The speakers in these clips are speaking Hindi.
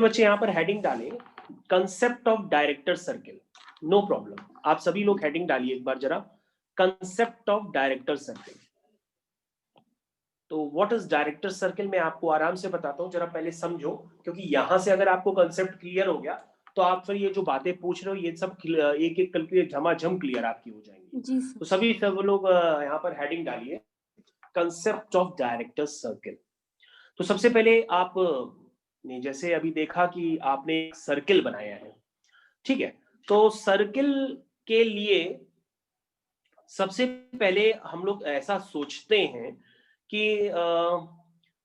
बच्चे यहाँ पर हेडिंग डालें concept of director circle, no problem. आप सभी लोग हेडिंग डालिए एक बार जरा, कंसेप्ट ऑफ डायरेक्टर सर्किल। तो व्हाट इज डायरेक्टर सर्किल मैं आपको आराम से बताता हूँ, जरा पहले समझो, क्योंकि यहां से अगर आपको कंसेप्ट क्लियर हो गया तो आप फिर ये जो बातें पूछ रहे हो ये सब एक एक करके झमाझम क्लियर आपकी हो जाएंगी जी। तो सभी सब लोग यहाँ पर हेडिंग डालिए कंसेप्ट ऑफ डायरेक्टर सर्किल। तो सबसे पहले आप ने जैसे अभी देखा कि आपने एक सर्किल बनाया है, ठीक है। तो सर्किल के लिए सबसे पहले हम लोग ऐसा सोचते हैं कि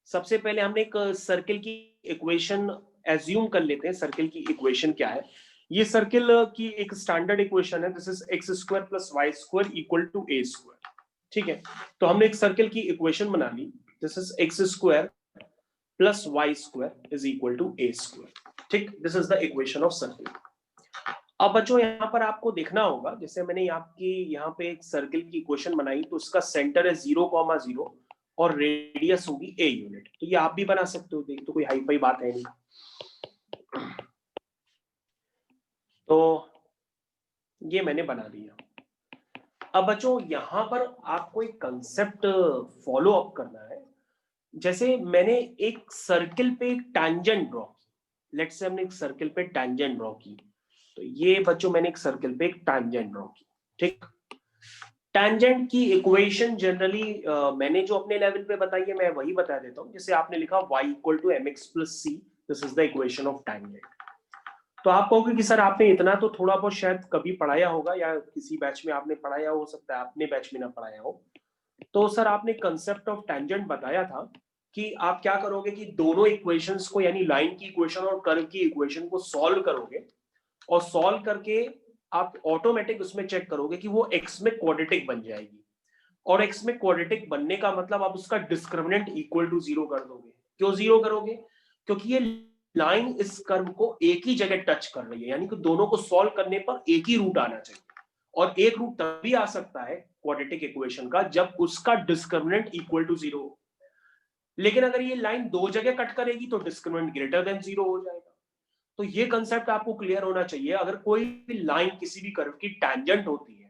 सबसे पहले हमने एक सर्किल की इक्वेशन एज्यूम कर लेते हैं। सर्किल की इक्वेशन क्या है? ये सर्किल की एक स्टैंडर्ड इक्वेशन है, this is x square plus Y square equal to A square, ठीक है। तो हमने एक सर्किल की इक्वेशन बना ली, this is x square plus Y square is equal to A square, ठीक। This is the equation of circle. अब बच्चों यहाँ पर आपको देखना होगा, जैसे मैंने आपकी यहाँ पे एक सर्किल की इक्वेशन बनाई तो उसका सेंटर है 0,0 और रेडियस होगी a यूनिट। तो ये आप भी बना सकते हो, देख तो कोई हाई फाई बात है नहीं। तो ये मैंने बना दिया। अब बच्चों यहाँ पर आपको एक कंसेप्ट फॉलो अप करना है। जैसे मैंने एक सर्किल पे एक टैंजेंट ड्रॉ की, लेट्स से हमने एक सर्किल पे टैंजेंट ड्रॉ की, तो ये बच्चों मैंने एक सर्किल पे एक टैंजेंट ड्रॉ की, ठीक। टैंजेंट की इक्वेशन जनरली मैंने जो अपने लेवल पे बताई है मैं वही बता देता हूँ। जैसे आपने लिखा y equal to mx plus C, this is the equation of tangent. तो आप कहोगे कि सर आपने इतना तो थोड़ा बहुत शायद कभी पढ़ाया होगा या किसी बैच में आपने पढ़ाया हो सकता है, अपने बैच में ना पढ़ाया हो। तो सर आपने कंसेप्ट ऑफ टैंजेंट बताया था कि आप क्या करोगे कि दोनों इक्वेशंस को, यानी लाइन की इक्वेशन और कर्व की इक्वेशन को सॉल्व करोगे, और सॉल्व करके आप ऑटोमेटिक उसमें चेक करोगे कि वो x में क्वाड्रेटिक बन जाएगी। और x में क्वाड्रेटिक बनने का मतलब आप उसका डिस्क्रिमिनेंट इक्वल टू 0 कर दोगे। क्यों 0 करोगे? क्योंकि ये लाइन इस कर्व को एक ही जगह टच कर रही है, यानी कि दोनों को सॉल्व करने पर एक ही रूट आना चाहिए। और एक रूट तभी आ सकता है क्वाड्रेटिक इक्वेशन का जब उसका डिस्क्रिमिनेंट इक्वल टू 0 हो। लेकिन अगर ये लाइन दो जगह कट करेगी तो डिस्क्रिमिनेंट ग्रेटर देन 0 हो जाएगा। तो ये कंसेप्ट आपको क्लियर होना चाहिए। अगर कोई भी लाइन किसी भी कर्व की टैंजेंट होती है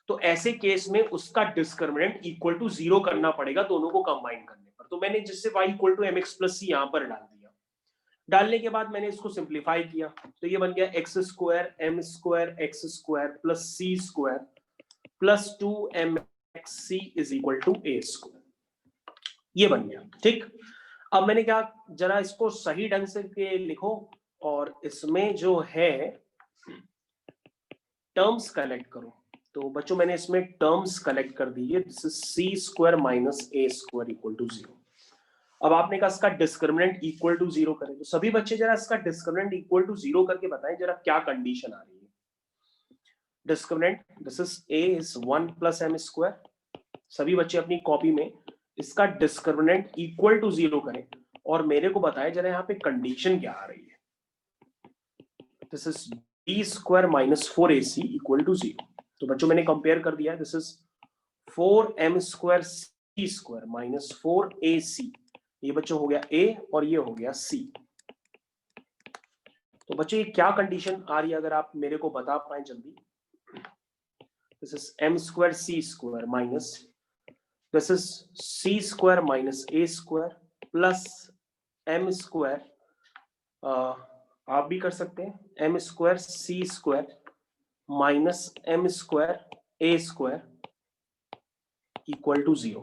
तो ऐसे केस में उसका डिस्क्रिमिनेंट इक्वल टू 0 करना पड़ेगा दोनों को कंबाइन करने पर। तो मैंने जिससे y equal to mx plus C यहां पर डाल दिया। डालने के बाद मैंने इसको सिंप्लीफाई किया तो ये बन गया X square M square x square plus C square plus 2mxc is equal to A square. ये बन गया, ठीक। अब मैंने क्या, जरा इसको सही ढंग से के लिखो और इसमें जो है टर्म्स कलेक्ट करो। तो बच्चों मैंने इसमें टर्म्स कलेक्ट कर दी है, this is C square minus A square equal to 0। अब आपने कहा इसका डिस्क्रिमिनेंट इक्वल टू 0 करें, तो सभी बच्चे जरा इसका डिस्क्रिमिनेंट इक्वल टू 0 करके बताएं जरा क्या कंडीशन आ रही है। Discriminant this is a is 1 plus M square. सभी बच्चे अपनी कॉपी में इसका डिस्क्रिमिनेंट इक्वल टू 0 करें और मेरे को बताएं जरा यहाँ पे कंडीशन क्या आ रही है। This is b square minus 4ac equal to 0। तो बच्चों मैंने कंपेयर कर दिया, this is 4m square c square minus 4ac, ये बच्चों हो गया a और ये हो गया c। तो बच्चों ये क्या कंडीशन आ रही है अगर आप मेरे को बता पाए जल्दी। This is m square c square minus this is c square minus a square plus m square, आप भी कर सकते हैं, m square c square minus m square a square equal to 0।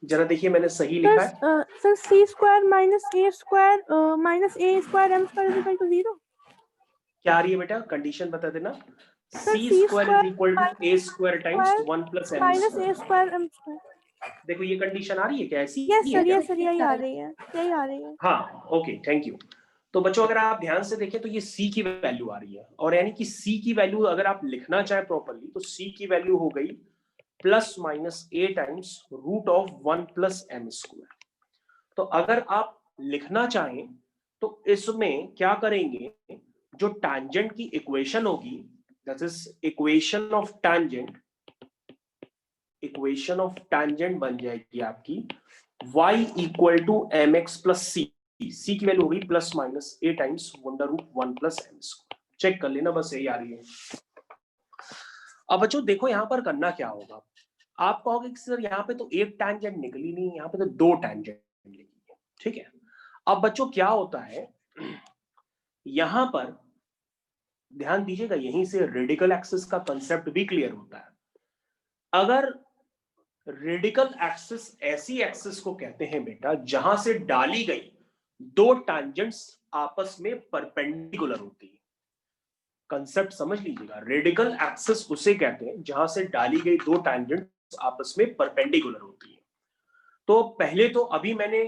जरा देखिए मैंने सही लिखा है sir c square minus a square minus a square m square equal to 0। क्या आ रही है बेटा, कंडीशन बता देना। Sir c square is equal to a square times 1 plus m minus square. a square m square. देखो ये कंडीशन आ रही है क्या, ऐसी यस है सर, क्या? यस सर, यही आ रही है, यही आ रही है। हाँ ओके थैंक यू। तो बच्चों अगर आप ध्यान से देखें तो ये c की वैल्यू आ रही है, और यानी कि c की वैल्यू अगर आप लिखना चाहे प्रॉपर्ली तो c की वैल्यू हो गई plus minus a times root of 1 plus m square. तो अगर आप लिखना चाहें तो इसमें क्या करेंगे, जो टैंजेंट की इक्वेशन होगी that is equation of tangent, equation of tangent बन जाएगी आपकी y equal to mx plus C. C की वैल्यू होगी plus minus A times under root 1 plus M square. Check कर लेना, बस यही आ रही है। अब बच्चों देखो यहाँ पर करना क्या होगा, आप कहोगे कि सर यहाँ पे तो एक टैंजेंट निकली नहीं, यहाँ पे तो दो टैंजेंट निकली है, ठीक है। अब बच्चों क्या होता है यहां पर ध्यान दीजिएगा, यहीं से रेडिकल एक्सिस का कंसेप्ट भी क्लियर होता है। अगर रेडिकल एक्सिस ऐसी एक्सिस को कहते हैं बेटा जहां से डाली गई दो टैंजेंट्स आपस में परपेंडिकुलर होती है। कंसेप्ट समझ लीजिएगा, रेडिकल एक्सिस उसे कहते हैं जहां से डाली गई दो टैंजेंट्स आपस में परपेंडिकुलर होती है। तो पहले तो अभी मैंने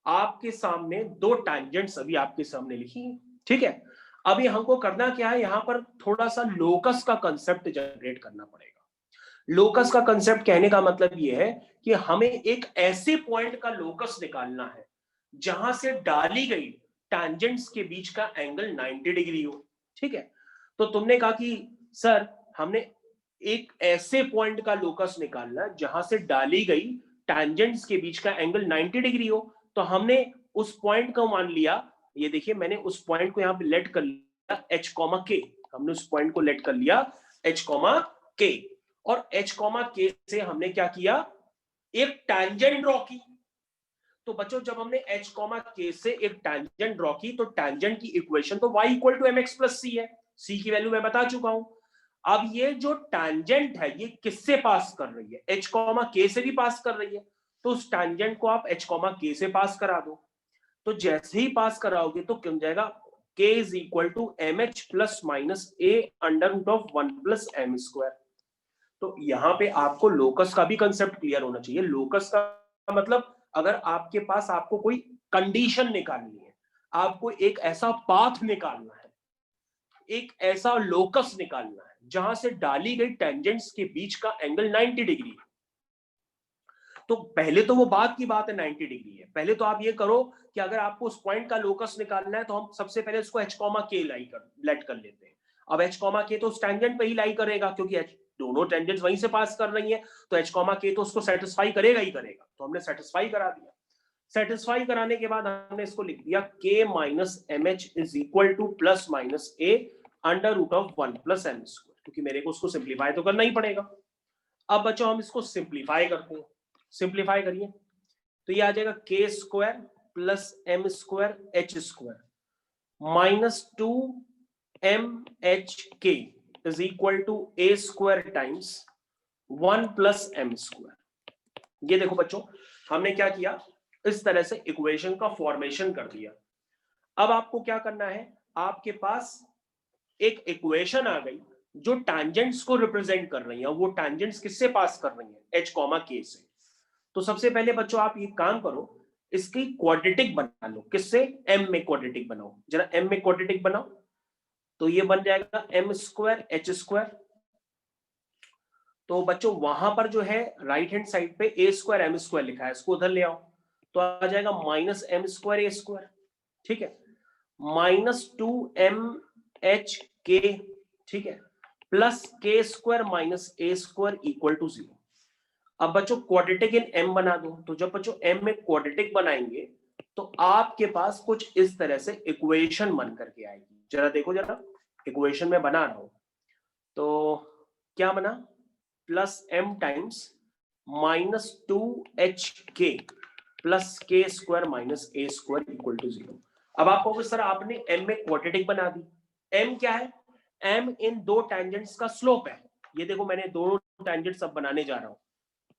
आपके सामने दो टैंजेंट्स अभी आपके सामने लिखी, ठीक है। अभी हमको करना क्या है, यहां पर थोड़ा सा लोकस का कंसेप्ट जनरेट करना पड़ेगा। लोकस का कंसेप्ट कहने का मतलब यह है कि हमें एक ऐसे पॉइंट का लोकस निकालना है जहां से डाली गई टैंजेंट्स के बीच का एंगल 90 डिग्री हो, ठीक है। तो तुमने कहा कि सर हमने एक ऐसे पॉइंट का लोकस निकालना जहां से डाली गई टैंजेंट्स के बीच का एंगल 90 डिग्री हो, तो हमने उस पॉइंट को मान लिया, ये देखिए मैंने उस पॉइंट को यहां पे लेट कर लिया h के, हमने उस पॉइंट को लेट कर लिया h के, और h के से हमने क्या किया, एक टैंजेंट ड्रॉ की। तो बच्चों जब हमने h के से एक टैंजेंट ड्रॉ की तो टैंजेंट की इक्वेशन तो y equal to mx plus c है, c की वैल्यू मैं बता चुका हूं। अब ये जो टैंजेंट है ये किससे पास कर रही है, h k से भी पास कर रही है, तो उस टैंजेंट को आप h k से पास करा दो। तो जैसे ही पास कराओगे तो क्या हो जाएगा, k is equal to m h plus minus a under root of 1 plus M square. तो यहां पे आपको लोकस का भी कंसेप्ट क्लियर होना चाहिए। लोकस का मतलब अगर आपके पास आपको कोई कंडीशन निकालनी है, आपको एक ऐसा पाथ निकालना है, एक ऐसा लोकस निकालना है जहां से डाली गई टेंजेंट्स के बीच का एंगल 90 डिग्री है, तो पहले तो वो बात की बात है 90 डिग्री है। पहले तो आप ये करो कि अगर आपको उस पॉइंट का लोकस निकालना है तो हम सबसे पहले उसको h के लेट कर लेते हैं। अब h के तो उस टेंजेंट पे ही लाई करेगा क्योंकि दोनों टेंजेंट्स वहीं से पास कर रही हैं, तो h के तो उसको सेटिस्फाई करेगा ही करेगा, तो हमने सेटिस्फाई करा दिया। सेटिस्फाई कराने के बाद हमने इसको लिख दिया k minus m H is equal to plus minus a under root of 1 plus M square, क्योंकि मेरे को उसको सिंप्लीफाई तो करना ही पड़ेगा। अब बच्चों हम इसको सिंप्लीफाई करते हैं, सिंप्लीफाई करिए तो ये आ जाएगा K square plus M square H square minus 2 M H K is equal to A square times 1 plus M square. ये देखो बच्चों हमने क्या किया, इस तरह से इक्वेशन का फॉर्मेशन कर दिया। अब आपको क्या करना है, आपके पास एक इक्वेशन आ गई जो टैंजेंट्स को रिप्रेजेंट कर रही है, वो टैंजेंट्स किससे पास कर रही है, h k से। तो सबसे पहले बच्चों आप ये काम करो, इसकी क्वाड्रेटिक बना लो, किससे, m में क्वाड्रेटिक बनाओ, जरा m में क्वाड्रेटिक बनाओ, तो ये बन जाएगा m स्क्वायर एच स्क्वायर। तो बच्चों वहां पर जो है राइट हैंड साइड पे a स्क्वायर एम स्क्वायर लिखा है, इसको उधर ले आओ, तो आ जाएगा minus M square a square, ठीक है, माइनस 2 एम एच के, ठीक है, plus k square minus A square equal to 0। अब बच्चों क्वाड्रेटिक इन m बना दो, तो जब बच्चों m में क्वाड्रेटिक बनाएंगे तो आपके पास कुछ इस तरह से इक्वेशन बन करके आएगी। जरा देखो, जरा इक्वेशन में बना रहा हूं, तो क्या बना, plus m times minus 2h k plus k square minus A square equal to 0। अब आप कहोगे सर आपने m में क्वाड्रेटिक बना दी, m क्या है, m इन दो टैंजेंट्स का स्लोप है। ये देखो मैंने दोनों टैंजेंट्स अब बनाने जा रहा हूं,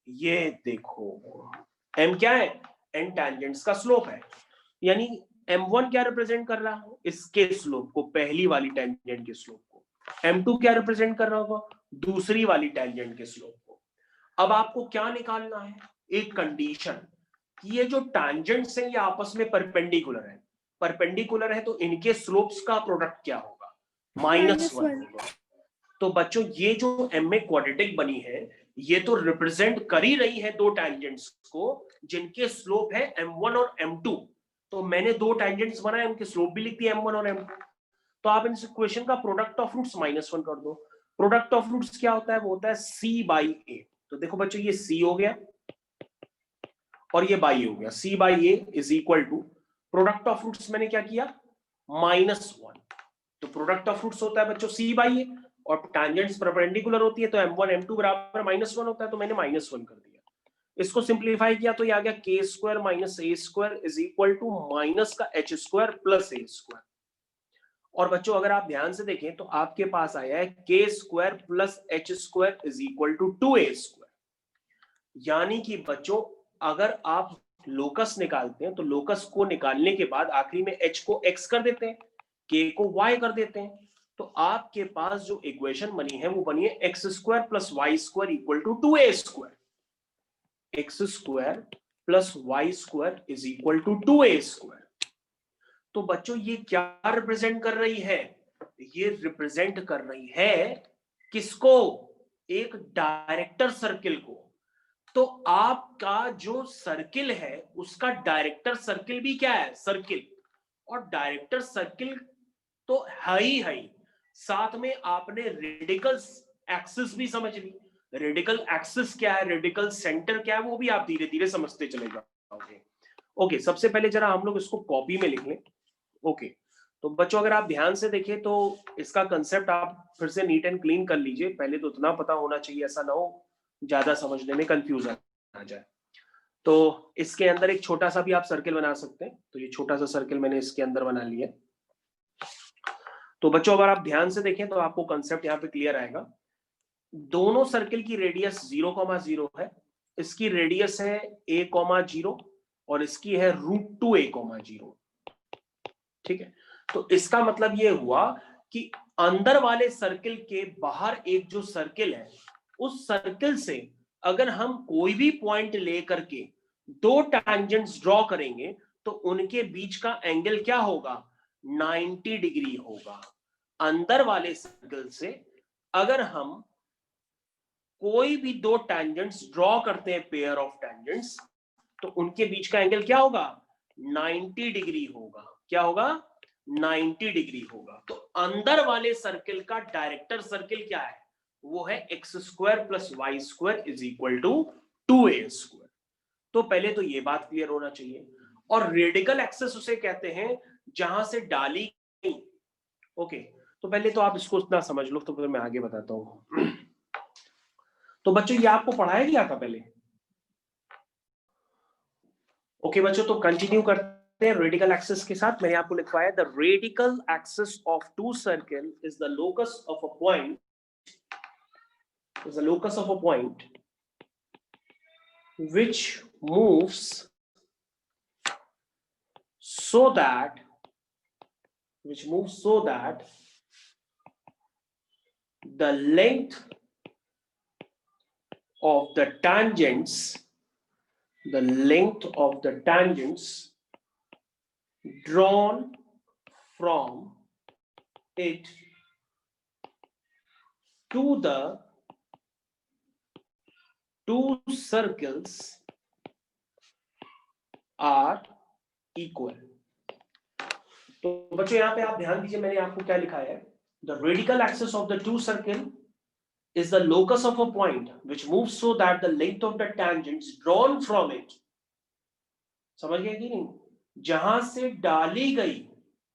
ये देखो m क्या है, n टैंजेंट्स का स्लोप है, यानी m1 क्या रिप्रेजेंट कर रहा है, इसके स्लोप को, पहली वाली टैंजेंट के स्लोप को, m2 क्या रिप्रेजेंट कर रहा होगा, दूसरी वाली टैंजेंट के स्लोप को। अब आपको क्या निकालना है, एक कंडीशन कि ये जो टैंजेंट्स हैं ये आपस में परपेंडिकुलर है, परपेंडिकुलर है तो इनके स्लोप्स का प्रोडक्ट क्या होगा, -1 होगा। तो बच्चों ये जो m में क्वाड्रेटिक बनी है ये तो रिप्रेजेंट कर ही रही है दो टैंजेंट्स को जिनके स्लोप है m1 और m2। तो मैंने दो टैंजेंट्स बनाए, उनके स्लोप भी लिख दिए m1 और m2। तो आप इस इक्वेशन का प्रोडक्ट ऑफ रूट्स -1 कर दो। प्रोडक्ट ऑफ रूट्स क्या होता है, वो होता है c बाई a। तो देखो बच्चों ये c हो गया और ये बाई हो गया, c by a is equal to product of roots मैंने क्या किया, -1। तो प्रोडक्ट ऑफ रूट्स होता है बच्चों c बाई ए, और टैंजेंट्स परपेंडिकुलर होती है तो m1 m2 बराबर -1 होता है, तो मैंने -1 कर दिया। इसको सिंप्लीफाई किया तो ये आ गया k square minus a square is equal to minus का h square plus a square. और बच्चों अगर आप ध्यान से देखें तो आपके पास आया है k square plus h square is equal to 2a square. यानी कि बच्चों अगर आप लोकस निकालते हैं तो लोकस को निकालने के बाद आखिरी में h को x कर देते हैं, k को y कर देते हैं, तो आपके पास जो इक्वेशन बनी है वो बनी है x square plus Y square equal to 2a square. X square plus Y square is equal to 2a square. तो बच्चों ये क्या रिप्रेजेंट कर रही है, ये रिप्रेजेंट कर रही है किसको, एक डायरेक्टर सर्किल को। तो आपका जो सर्किल है उसका डायरेक्टर सर्किल भी क्या है, सर्किल, और डायरेक्टर सर्किल तो है ही, साथ में आपने रेडिकल एक्सिस भी समझ ली। रेडिकल एक्सिस क्या है, रेडिकल सेंटर क्या है, वो भी आप धीरे धीरे समझते चले जाओगे। ओके, सबसे पहले जरा हम लोग इसको कॉपी में लिख लें। ओके, तो बच्चों अगर आप ध्यान से देखें तो इसका कंसेप्ट आप फिर से नीट एंड क्लीन कर लीजिए। पहले तो उतना पता होना चाहिए, ऐसा ना हो ज्यादा समझने में कंफ्यूज आ जाए। तो इसके अंदर एक छोटा सा भी आप सर्किल बना सकते हैं, तो ये छोटा सा सर्किल मैंने इसके अंदर बना लिया। तो बच्चों अगर आप ध्यान से देखें तो आपको कंसेप्ट यहाँ पे क्लियर आएगा। दोनों सर्किल की रेडियस 0,0 है, इसकी रेडियस है a,0 और इसकी है √2a,0। ठीक है, तो इसका मतलब ये हुआ कि अंदर वाले सर्किल के बाहर एक जो सर्किल है, उस सर्किल से अगर हम कोई भी पॉइंट लेकर के दो टैंजेंट्स ड्रॉ करेंगे तो उनके बीच का एंगल क्या होगा, 90 डिग्री होगा। अंदर वाले सर्किल से अगर हम कोई भी दो टैंजेंट्स ड्रॉ करते हैं, पेयर ऑफ टैंजेंट्स, तो उनके बीच का एंगल क्या होगा, 90 डिग्री होगा। क्या होगा, 90 डिग्री होगा। तो अंदर वाले सर्किल का डायरेक्टर सर्किल क्या है, वो है x square plus Y square is equal to 2a square. तो पहले तो ये बात क्लियर होना चाहिए। और रेडिकल एक्सिस उसे कहते हैं जहां से डाली गई। ओके, तो पहले तो आप इसको इतना समझ लो, तो फिर मैं आगे बताता हूं। तो बच्चों ये आपको पढ़ाया गया था पहले। ओके बच्चों, तो कंटिन्यू करते हैं रेडिकल एक्सिस के साथ। मैंने आपको लिखवाया the radical axis of two circle is the locus of a point, is the locus of a point which moves so that the length of the tangents drawn from it to the two circles are equal। तो बच्चों यहां पे आप ध्यान दीजिए, मैंने आपको क्या लिखा है, the radical axis of the two circle is the locus of a point which moves so that the length of the tangents drawn from it, समझ गए कि नहीं, जहां से डाली गई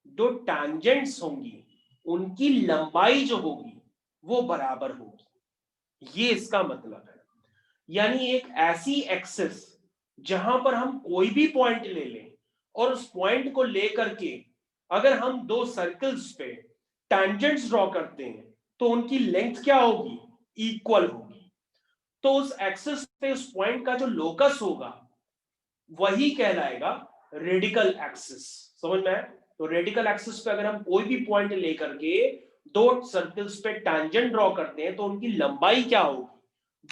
दो टैंजेंट्स होंगी उनकी लंबाई जो होगी वो बराबर होगी। ये इसका मतलब है। यानी एक ऐसी एक्सिस जहां पर हम कोई भी पॉइंट ले लें और उस पॉइंट को लेकर के अगर हम दो सर्कल्स पे टैंजेंट्स ड्रॉ करते हैं तो उनकी लेंथ क्या होगी, इक्वल होगी। तो उस एक्सिस पे उस पॉइंट का जो लोकस होगा वही कहलाएगा रेडिकल एक्सिस। समझ में आया? तो रेडिकल एक्सिस पे अगर हम कोई भी पॉइंट लेकर के दो सर्कल्स पे टैंजेंट ड्रॉ करते हैं तो उनकी लंबाई क्या होगी,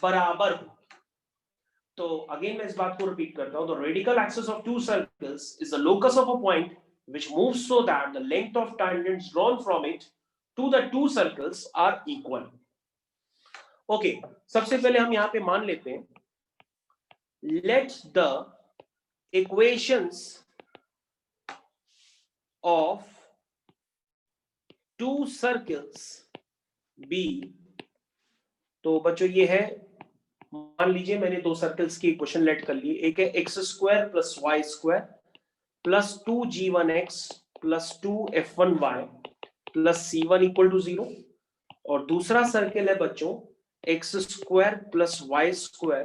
बराबर होगी। तो अगेन मैं इस बात को रिपीट करता हूं, the radical axis of to circles is the locus of a point which moves so that the length of tangents drawn from it to the two circles are equal। okay, सबसे पहले हम यहां पे मान लेते हैं, let the equations of two circles be, तो बच्चों ये है, मान लीजिए मैंने दो सर्कल्स की इक्वेशन लेट कर ली, एक है x square plus Y square plus 2g1x plus 2f1y plus c1 equal to 0। और दूसरा सर्किल है बच्चों x square plus Y square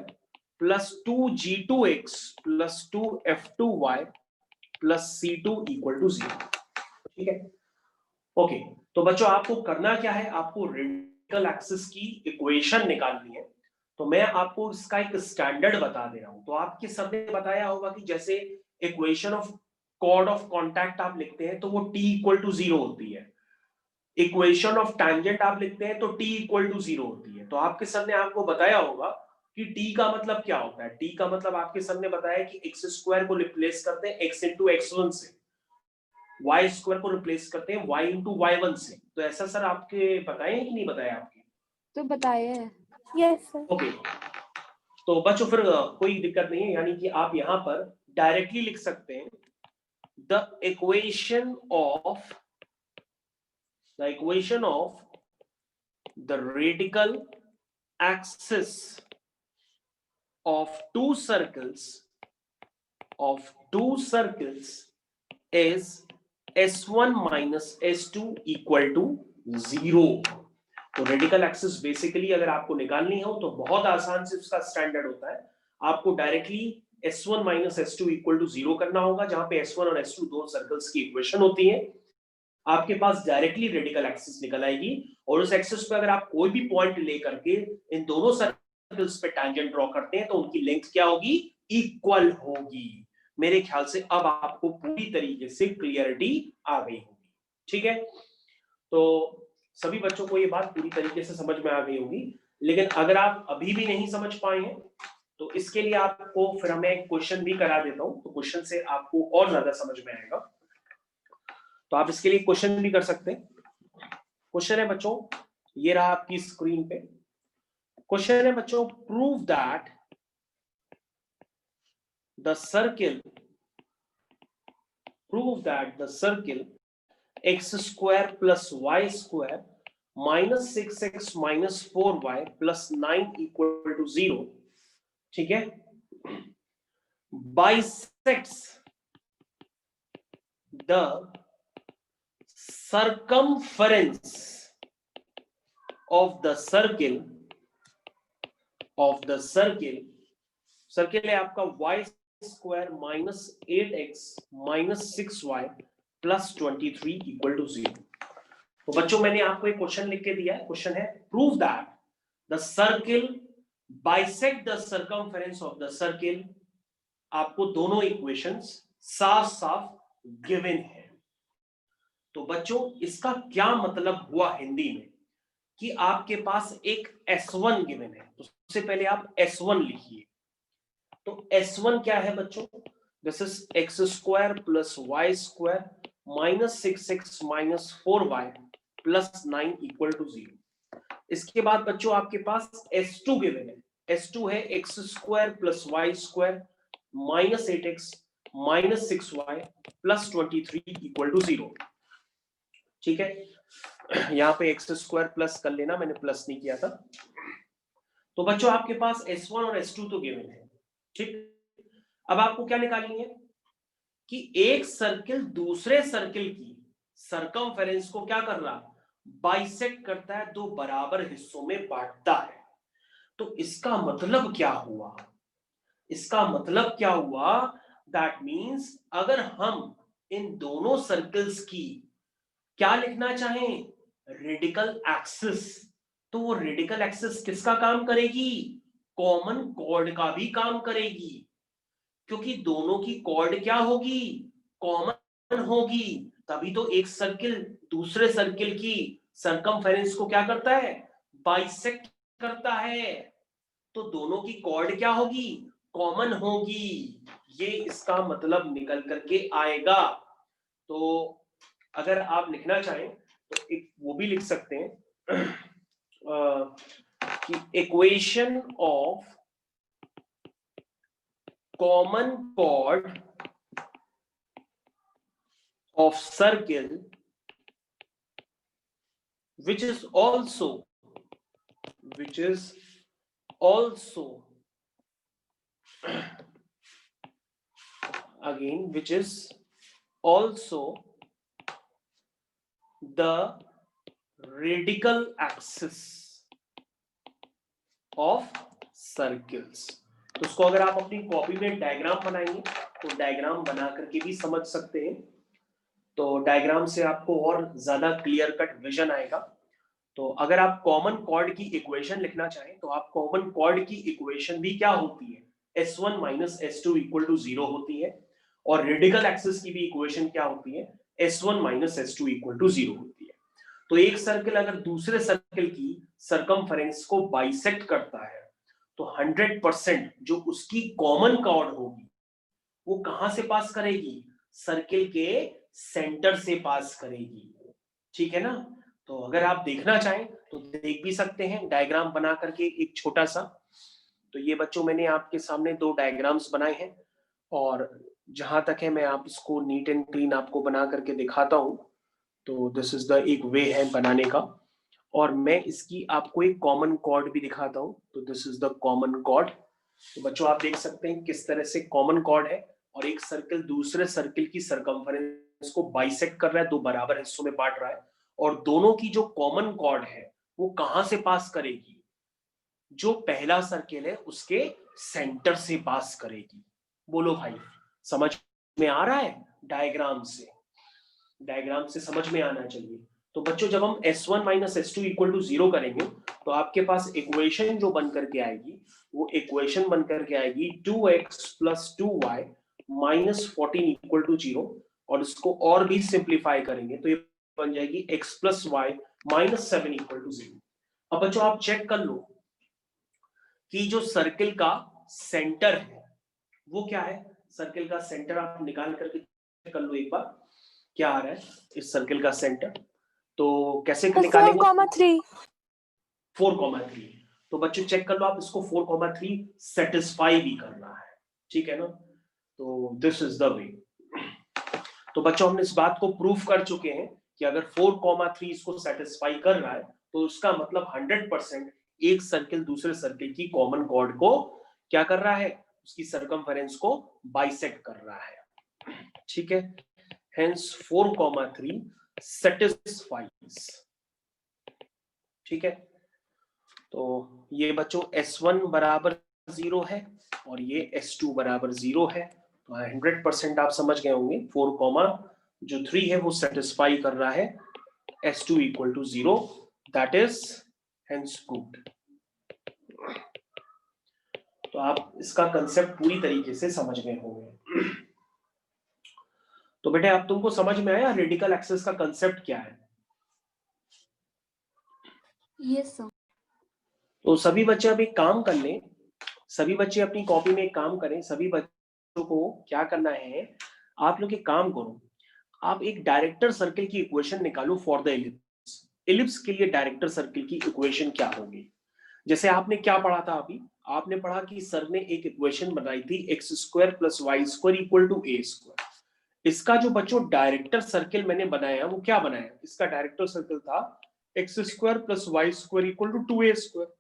plus 2g2x plus 2f2y plus c2 equal to 0। ठीक है, ओके। तो बच्चों आपको करना क्या है, आपको रेडिकल एक्सिस की इक्वेशन निकालनी है। तो मैं आपको इसका एक स्टैंडर्ड बता दे रहा हूं। तो आपके सबने बताया होगा कि जैसे equation of chord of contact आप लिखते हैं तो वो t इक्वल टू 0 होती है। इक्वेशन ऑफ टैंजेंट आप लिखते हैं तो t इक्वल टू 0 होती है। तो आपके सर ने आपको बताया होगा कि t का मतलब क्या होता है। t का मतलब आपके सर ने बताया कि एक्स स्क्वायर को रिप्लेस करते हैं x इंटू x1 से, y स्क्वायर को रिप्लेस करते हैं y इंटू y1 से। तो ऐसा सर आपके बताए कि नहीं बताया आपके? तो बताया है। Yes sir. ओके, तो बच्चों फिर कोई दिक्कत नहीं है, यानी कि आप यहां पर डायरेक्टली लिख सकते हैं the equation of the radical axis of two circles is s1 minus s2 equal to 0। तो रेडिकल एक्सिस बेसिकली अगर आपको निकालनी हो तो बहुत आसान से उसका स्टैंडर्ड होता है, आपको directly s1 minus s2 equal to 0 करना होगा, जहां पे s1 और s2 दो सर्कल्स की इक्वेशन होती है। आपके पास डायरेक्टली रेडिकल एक्सिस निकल आएगी और उस एक्सिस पे अगर आप कोई भी पॉइंट लेकर के इन दोनों सर्कल्स पे टैंजेंट ड्रॉ करते हैं तो उनकी लेंथ क्या होगी, इक्वल होगी। मेरे ख्याल से अब आपको पूरी तरीके से क्लियरिटी आ गई होगी। ठीक है, तो सभी बच्चों को ये बात पूरी तरीके से समझ में आ गई होगी। लेकिन अगर आप अभी भी नहीं समझ पाए हैं तो इसके लिए आपको फिर हमें एक क्वेश्चन भी करा देता हूं, तो क्वेश्चन से आपको और ज्यादा समझ में आएगा। तो आप इसके लिए क्वेश्चन भी कर सकते हैं। क्वेश्चन है बच्चों, ये रहा आपकी स्क्रीन पे। क्वेश्चन है बच्चों, prove that the circle x square plus Y square minus 6x minus 4y plus 9 equal to 0, ठीक है, bisects the circumference of the circle circle है आपका y square minus 8x minus 6y plus 23 equal to 0। तो बच्चों मैंने आपको एक क्वेश्चन लिख के दिया है। क्वेश्चन है prove that the circle bisect the circumference of the circle. आपको दोनों इक्वेशंस साफ साफ गिवन है। तो बच्चों इसका क्या मतलब हुआ हिंदी में कि आपके पास एक S1 गिवन है, तो सबसे पहले आप S1 लिखिए। तो S1 क्या है बच्चों, this is x square plus Y square minus 6x minus 4y plus 9 equal to 0। इसके बाद बच्चों आपके पास S2 गिवन है। S2 है x square plus Y square minus 8x minus 6y plus 23 equal to 0। ठीक है, यहां पे एक्स स्क्वायर प्लस कर लेना, मैंने प्लस नहीं किया था। तो बच्चों आपके पास S1 और S2 तो गिवन है। ठीक, अब आपको क्या निकालनी है कि एक सर्किल दूसरे सर्किल की सर्कमफेरेंस को क्या कर रहा, बाइसेक्ट करता है, दो बराबर हिस्सों में बांटता है। तो इसका मतलब क्या हुआ, दैट मींस अगर हम इन दोनों सर्कल्स की क्या लिखना चाहें, रेडिकल एक्सिस, तो वो रेडिकल एक्सिस किसका काम करेगी, कॉमन कॉर्ड का भी काम करेगी, क्योंकि दोनों की कॉर्ड क्या होगी, कॉमन होगी। तभी तो एक सर्किल दूसरे सर्किल की सर्कमफेरेंस को क्या करता है, बाइसेक्ट करता है। तो दोनों की कॉर्ड क्या होगी, कॉमन होगी। ये इसका मतलब निकल करके आएगा। तो अगर आप लिखना चाहें तो एक वो भी लिख सकते हैं कि equation of common chord of circle which is also again which is also the radical axis of circles। तो उसको अगर आप अपनी कॉपी में डायग्राम बनाएंगे तो डायग्राम बना करके भी समझ सकते हैं, तो डायग्राम से आपको और ज्यादा क्लियर कट विजन आएगा। तो अगर आप कॉमन कॉर्ड की इक्वेशन लिखना चाहें तो आप कॉमन कॉर्ड की इक्वेशन भी क्या होती है, S1 minus S2 equal to 0 होती है, और रेडिकल एक्सिस की भी इक्वेशन क्या होती है, S1 minus S2 equal to 0 होती है। तो एक सर्कल अगर दूसरे सर्कल की सरकमफेरेंस को बाइसेक्ट करता है तो 100% जो उसकी कॉमन कॉर्ड होगी वो कहां से पास करेगी, सर्किल के सेंटर से पास करेगी। ठीक है ना। तो अगर आप देखना चाहें तो देख भी सकते हैं डायग्राम बना करके एक छोटा सा। तो ये बच्चों मैंने आपके सामने 2 डायग्राम्स बनाए हैं, और जहां तक है मैं आप इसको नीट एंड क्लीन आपको बना करके दिखाता हूं। तो दिस इज द एक वे है बनाने का, और मैं इसकी आपको एक कॉमन कॉर्ड भी दिखाता हूं। तो this is the common chord. तो बच्चों आप देख सकते हैं किस तरह से कॉमन कॉर्ड है, और एक सर्कल दूसरे सर्कल की सरकमफेरेंस को बाइसेक्ट कर रहा है, 2 बराबर हिस्सों में बांट रहा है, और दोनों की जो कॉमन कॉर्ड है वो कहां से पास करेगी, जो पहला सर्किल है उसके सेंटर से पास करेगी। बोलो भाई, समझ में आ रहा है? डायग्राम से समझ में आना चाहिए। तो बच्चों जब हम S1 minus S2 equal to 0 करेंगे तो आपके पास इक्वेशन जो बन करके आएगी वो इक्वेशन बन करके आएगी 2x plus 2y minus 14 equal to 0, और इसको और भी सिंप्लीफाई करेंगे तो ये बन जाएगी x plus y minus 7 equal to 0। अब बच्चों आप चेक कर लो कि जो सर्किल का सेंटर है वो क्या है। सर्किल का सेंटर आप निकाल करके चेक कर लो एक बार, क्या आ रहा है इस सर्किल का सेंटर। तो कैसे निकालेंगे? 4,3। 4,3। तो बच्चों चेक कर लो आप, इसको 4,3 सेटिस्फाई भी करना है, ठीक है ना। तो दिस इज द वे। तो बच्चों हमने इस बात को प्रूफ कर चुके हैं कि अगर 4,3 इसको सेटिस्फाई कर रहा है तो उसका मतलब 100% एक सर्किल दूसरे सर्किल की कॉमन कॉर्ड को क्या कर रहा है, उसकी सरकमफेरेंस को बाइसेक्ट कर रहा है। ठीक है, हेंस 4,3 सेटिस्फाइज। ठीक है, तो ये बच्चों S1 बराबर 0 है और ये S2 बराबर 0 है। तो 100% आप समझ गए होंगे 4,3 है वो सेटिस्फाई कर रहा है S2 equal to 0, that is hence proved. तो आप इसका कंसेप्ट पूरी तरीके से समझ गए होंगे। तो बेटे आप तुमको समझ में आया रेडिकल एक्सिस का कंसेप्ट क्या है? Yes sir. तो सभी बच्चे अब एक काम कर लें, सभी बच्चे अपनी कॉपी में एक काम करें। सभी बच्चों को क्या करना है, आप लोग एक काम करो, आप एक डायरेक्टर सर्किल की इक्वेशन निकालो फॉर द इलिप्स। इलिप्स के लिए डायरेक्टर सर्किल की इक्वेशन क्या होगी? जैसे आपने क्या पढ़ा था अभी, आपने पढ़ा कि सर ने एक इक्वेशन बनाई थी x square plus Y square equal to A square. इसका जो बच्चों डायरेक्टर सर्किल मैंने बनाया वो क्या बनाया, इसका डायरेक्टर सर्किल था x square plus Y square equal to 2a square.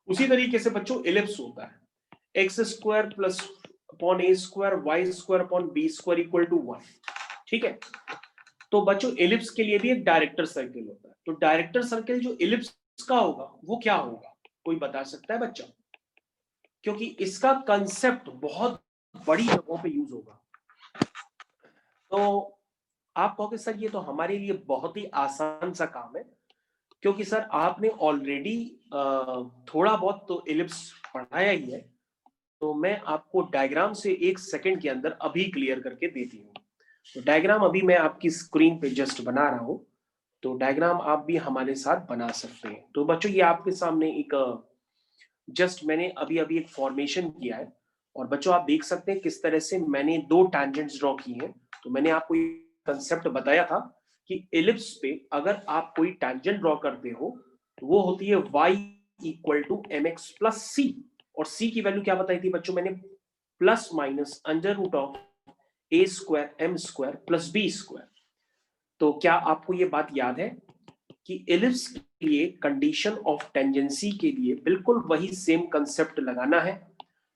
उसी तरीके से बच्चों इलिप्स होता है x square plus upon a square y square upon b square equal to 1। ठीक है, तो बच्चों इलिप्स के लिए भी एक डायरेक्टर सर्किल होता है। तो डायरेक्टर सर्किल जो इलिप्स का होगा वो क्या होगा, कोई बता सकता है बच्चा? क्योंकि इसका कंसेप्ट बहुत बड़ी जगहों पे यूज होगा। तो आप कहोगे सर ये तो हमारे लिए बहुत ही आसान सा काम है, क्योंकि सर आपने ऑलरेडी थोड़ा बहुत तो इलिप्स पढ़ाया ही है। तो मैं आपको डायग्राम से 1 सेकंड के अंदर अभी क्लियर करके देती हूँ। तो डायग्राम अभी मैं आपकी स्क्रीन पे जस्ट बना रहा हूँ, तो डायग्राम आप भी हमारे साथ बना सकते हैं। तो बच्चों ये आपके सामने एक जस्ट मैंने अभी अभी एक फॉर्मेशन किया है, और बच्चों आप देख सकते हैं किस तरह से मैंने 2 टैंजेंट्स ड्रॉ की हैं। तो मैंने आपको ये कंसेप्ट बताया था कि इलिप्स पे अगर आप कोई टैंजेंट ड्रॉ करते हो तो वो होती है y equal to mx plus c, और c की वैल्यू क्या बताई थी बच्चों मैंने, plus minus under root of a square m square plus b square. तो क्या आपको ये बात याद है कि इलिप्स के लिए कंडीशन ऑफ टेंजेंसी के लिए बिल्कुल वही सेम कंसेप्ट लगाना है,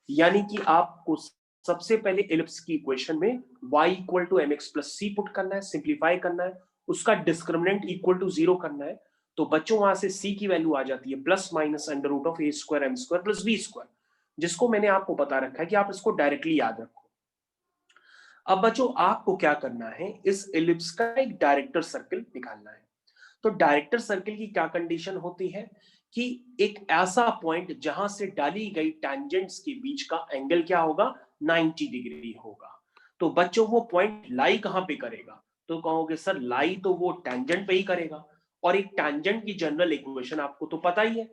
यानी कि आपको सबसे पहले इलिप्स की इक्वेशन में y equal to M x plus c put करना है, सिंप्लीफाई करना है, उसका डिस्क्रिमिनेंट इक्वल टू 0 करना है। तो बच्चों वहां से c की वैल्यू आ जाती है plus minus under root of A square M square plus B square, जिसको मैंने आपको बता रखा है कि आप इसको डायरेक्टली याद रखो। अब बच्चों आपको क्या करना है, इस इलिप्स का एक डायरेक्टर सर्किल निकालना है। तो डायरेक्टर सर्किल की क्या कंडीशन होती है कि एक ऐसा पॉइंट जहां से डाली गई टैंजेंट्स के बीच का एंगल क्या होगा, 90 डिग्री होगा। तो बच्चों वो पॉइंट लाई कहां पे करेगा, तो कहोगे सर लाई तो वो टैंजेंट पे ही करेगा, और एक टैंजेंट की जनरल इक्वेशन आपको तो पता ही है।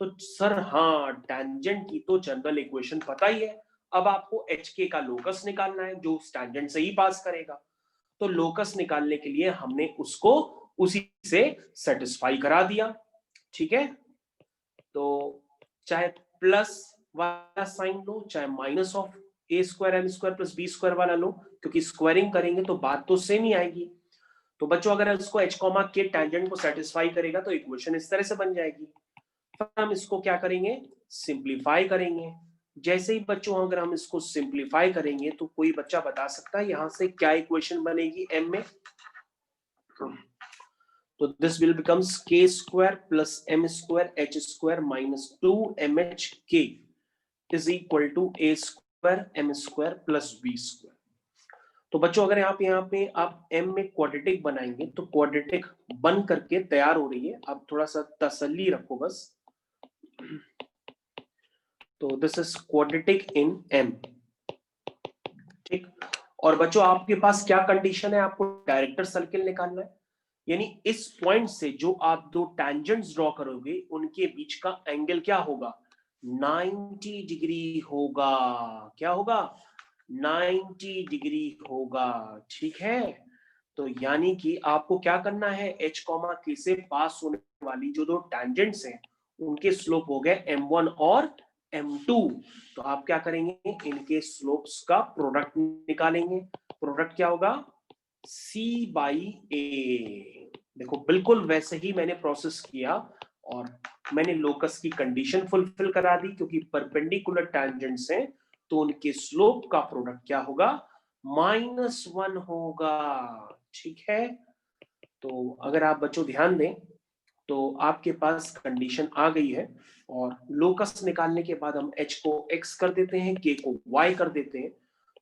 तो सर हाँ, टैंजेंट की तो जनरल इक्वेशन पता ही है। अब आपको एच के का लोकस निकालना है जो टैंजेंट से ही पास करेगा। तो लोकस निकालने के लिए हमने उसको उसी से सेटिस्फाई करा दिया। ठीक है, तो चाहे प्लस वाला साइन लो, चाहे minus of A square M square plus B square वाला लो, क्योंकि स्क्वायरिंग करेंगे तो बात तो सेम ही आएगी। तो बच्चों अगर इसको एच कॉमा के टैंजेंट को सेटिस्फाई करेगा तो इक्वेशन इस तरह से बन जाएगी। फिर हम इसको क्या करेंगे, सिंप्लीफाई करेंगे। जैसे ही बच्चों अगर हम इसको सिंप्लीफाई करेंगे तो कोई बच्चा बता सकता है यहां से क्या इक्वेशन बनेगी एम में, तो this will becomes k square plus M square H square minus 2mh k is equal to A square M square plus B square. तो बच्चों अगर यहाँ पे आप m में क्वाड्रेटिक बनाएंगे तो क्वाड्रेटिक बन करके तैयार हो रही है, आप थोड़ा सा तसल्ली रखो बस। तो this is quadratic in m। ठीक, और बच्चों आपके पास क्या कंडीशन है, आपको डायरेक्टर सर्किल निकालना है, यानी इस पॉइंट से जो आप दो टैंजेंट्स ड्रॉ करोगे उनके बीच का एंगल क्या होगा, 90 डिग्री होगा। क्या होगा, 90 डिग्री होगा। ठीक है, तो यानी कि आपको क्या करना है, h कॉमा के से पास होने वाली जो दो टैंजेंट्स हैं उनके स्लोप हो गए m1 और m2। तो आप क्या करेंगे, इनके स्लोप्स का प्रोडक्ट निकालेंगे। प्रोडक्ट क्या होगा, c बाई ए। देखो बिल्कुल वैसे ही मैंने प्रोसेस किया और मैंने लोकस की कंडीशन फुलफिल करा दी, क्योंकि परपेंडिकुलर टैंजेंट्स हैं तो उनके स्लोप का प्रोडक्ट क्या होगा, -1 होगा। ठीक है, तो अगर आप बच्चों ध्यान दें तो आपके पास कंडीशन आ गई है, और लोकस निकालने के बाद हम h को x कर देते हैं, k को y कर देते हैं,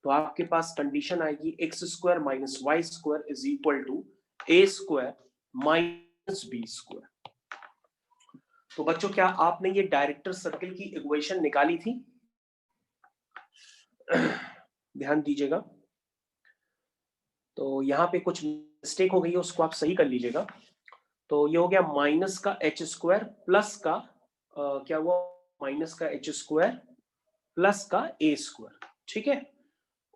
तो आपके पास कंडीशन आएगी x square minus y square is equal to A square minus B square. तो बच्चों क्या आपने ये डायरेक्टर सर्किल की इक्वेशन निकाली थी, ध्यान दीजिएगा। तो यहाँ पे कुछ मिस्टेक हो गई है, उसको आप सही कर लीजिएगा। तो ये हो गया माइनस का एच स्क्वायर प्लस का क्या हुआ, माइनस का एच स्क्वायर प्लस का ए स्क्वायर। ठीक है,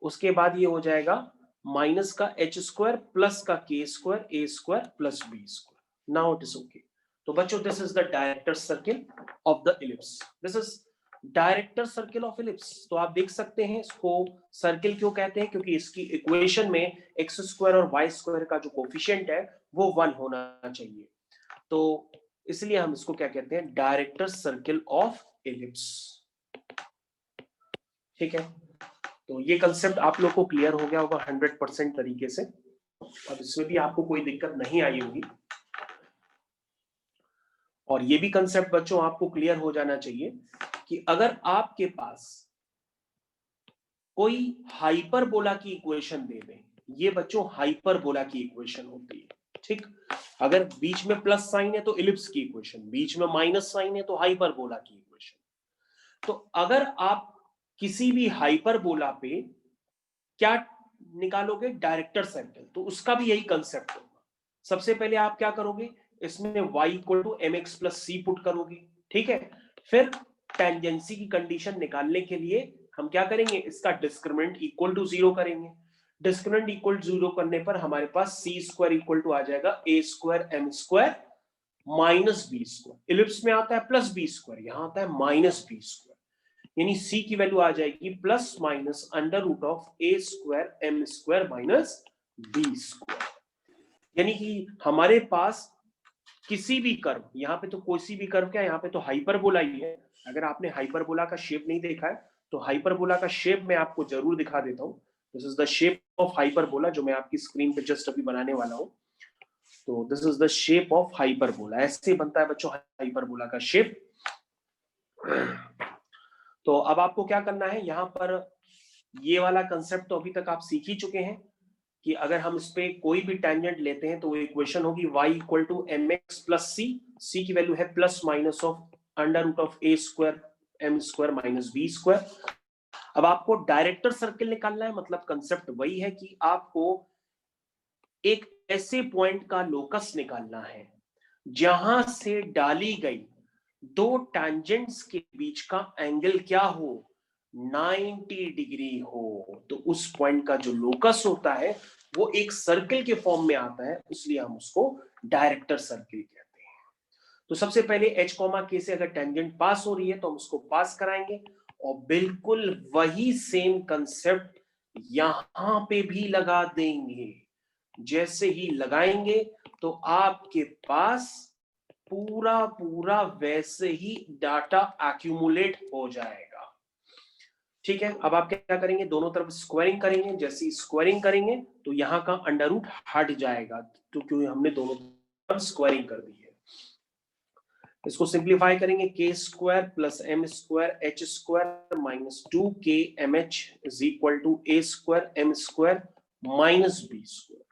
उसके बाद ये हो जाएगा माइनस का एच स्क्वायर प्लस का k square a square plus B square. Now it is okay. तो बच्चों this is the director circle of the ellipse, this is director circle of ellipse. तो आप देख सकते हैं इसको सर्किल क्यों कहते हैं, क्योंकि इसकी इक्वेशन में एक्स स्क्वायर और वाई स्क्वायर का जो कोफिशिएंट है वो 1 होना चाहिए। तो इसलिए हम इसको क्या कहते हैं, डायरेक्टर सर्किल ऑफ इलिप्स। ठीक है, तो ये कंसेप्ट आप लोग को क्लियर हो गया होगा 100% तरीके से, अब इसमें भी आपको कोई दिक्कत नहीं आई होगी। और ये भी कंसेप्ट बच्चों आपको क्लियर हो जाना चाहिए कि अगर आपके पास कोई हाइपरबोला की इक्वेशन दे दें, ये बच्चों हाइपरबोला की इक्वेशन होती है। ठीक, अगर बीच में प्लस साइन है तो इलिप्स की इक्वेशन, बीच में माइनस साइन है तो हाइपरबोला की इक्वेशन। तो अगर आप किसी भी हाइपरबोला पे क्या निकालोगे, डायरेक्टर सर्किल, तो उसका भी यही कंसेप्ट होगा। सबसे पहले आप क्या करोगे, इसमें y equal to M x plus c put करोगे। ठीक है, फिर टेंजेंसी की कंडीशन निकालने के लिए हम क्या करेंगे, इसका डिस्क्रिमिनेंट इक्वल टू 0 करेंगे। डिस्क्रिमिनेंट इक्वल टू 0 करने पर हमारे पास सी स्क्वायर इक्वल टू आ जाएगा A square M square minus B square. Ellipse में आता है प्लस बी स्क्वायर, यहां आता है माइनस बी स्क्वायर, यानी c की वैल्यू आ जाएगी plus minus under root of A square M square minus B square. यानी कि हमारे पास किसी भी कर्व, यहाँ पे तो कोई सी भी कर्व क्या है, यहाँ पे तो हाइपरबोला ही है। अगर आपने हाइपरबोला का शेप नहीं देखा है तो हाइपरबोला का शेप मैं आपको जरूर दिखा देता हूँ। This is the shape of hyperbola जो मैं आपकी स्क्रीन पे जस्ट अभी बनाने वाला हूँ। तो this is the shape of hyperbola, ऐसे बनता है बच्चों हाइपरबोला का शेप। तो अब आपको क्या करना है, यहाँ पर ये वाला कंसेप्ट तो अभी तक आप सीख ही चुके हैं कि अगर हम इस पे कोई भी टेंजेंट लेते हैं तो वो इक्वेशन होगी y equal to M x plus C की वैल्यू है plus minus of under root of A square M square minus B square. अब आपको डायरेक्टर सर्किल निकालना है, मतलब कंसेप्ट वही है कि आपको एक ऐसे पॉइंट का लोकस निकालना है जहां से डाली गई दो टैंजेंट्स के बीच का एंगल क्या हो, 90 डिग्री हो। तो उस पॉइंट का जो लोकस होता है वो एक सर्किल के फॉर्म में आता है, इसलिए हम उसको डायरेक्टर सर्किल कहते हैं। तो सबसे पहले h, k से अगर टेंजेंट पास हो रही है तो हम उसको पास कराएंगे, और बिल्कुल वही सेम कंसेप्ट यहां पे भी लगा देंगे। जैसे ही लगाएंगे तो आपके पास पूरा पूरा वैसे ही डाटा एक्यूमुलेट हो जाएगा। ठीक है, अब आप क्या करेंगे, दोनों तरफ स्क्वायरिंग करेंगे। जैसे ही स्क्वायरिंग करेंगे तो यहाँ का अंडर रूट हट जाएगा, तो क्योंकि हमने दोनों तरफ स्क्वायरिंग कर दी है। इसको सिंप्लीफाई करेंगे, K square plus M square H square minus 2k M H is equal to A square M square minus B square.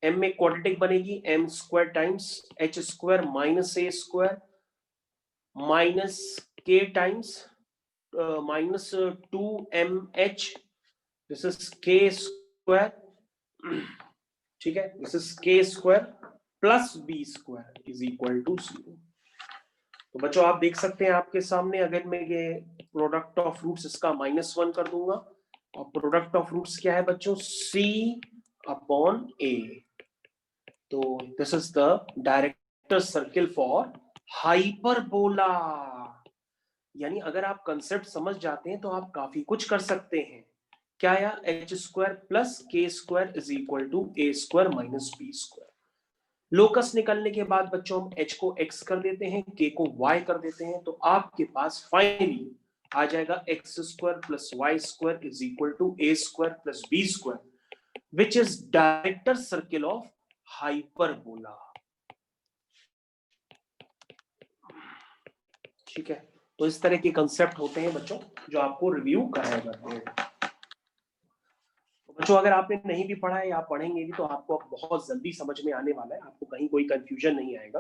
M में क्वाड्रेटिक बनेगी, M square times H square minus A square minus K times minus 2mh, this is K square. ठीक है, this is K square plus B square is equal to 0। तो बच्चों आप देख सकते हैं आपके सामने, अगर मैं ये प्रोडक्ट ऑफ रूट्स इसका -1 कर दूंगा, और प्रोडक्ट ऑफ रूट्स क्या है बच्चों, c अपॉन a। तो this is the director circle for hyperbola. यानी अगर आप कंसेप्ट समझ जाते हैं तो आप काफी कुछ कर सकते हैं। क्या आया, h square plus k square is equal to A square minus B square. Locus निकलने के बाद बच्चों हम h को x कर देते हैं, k को y कर देते हैं, तो आपके पास फाइनली आ जाएगा x square plus Y square is equal to A square plus B square, which is director circle of hyperbola. ठीक है, तो इस तरह के कंसेप्ट होते हैं बच्चों जो आपको रिव्यू कराया जाते हैं। बच्चों अगर आपने नहीं भी पढ़ा है या आप पढ़ेंगे भी तो आपको बहुत जल्दी समझ में आने वाला है, आपको कहीं कोई कंफ्यूजन नहीं आएगा।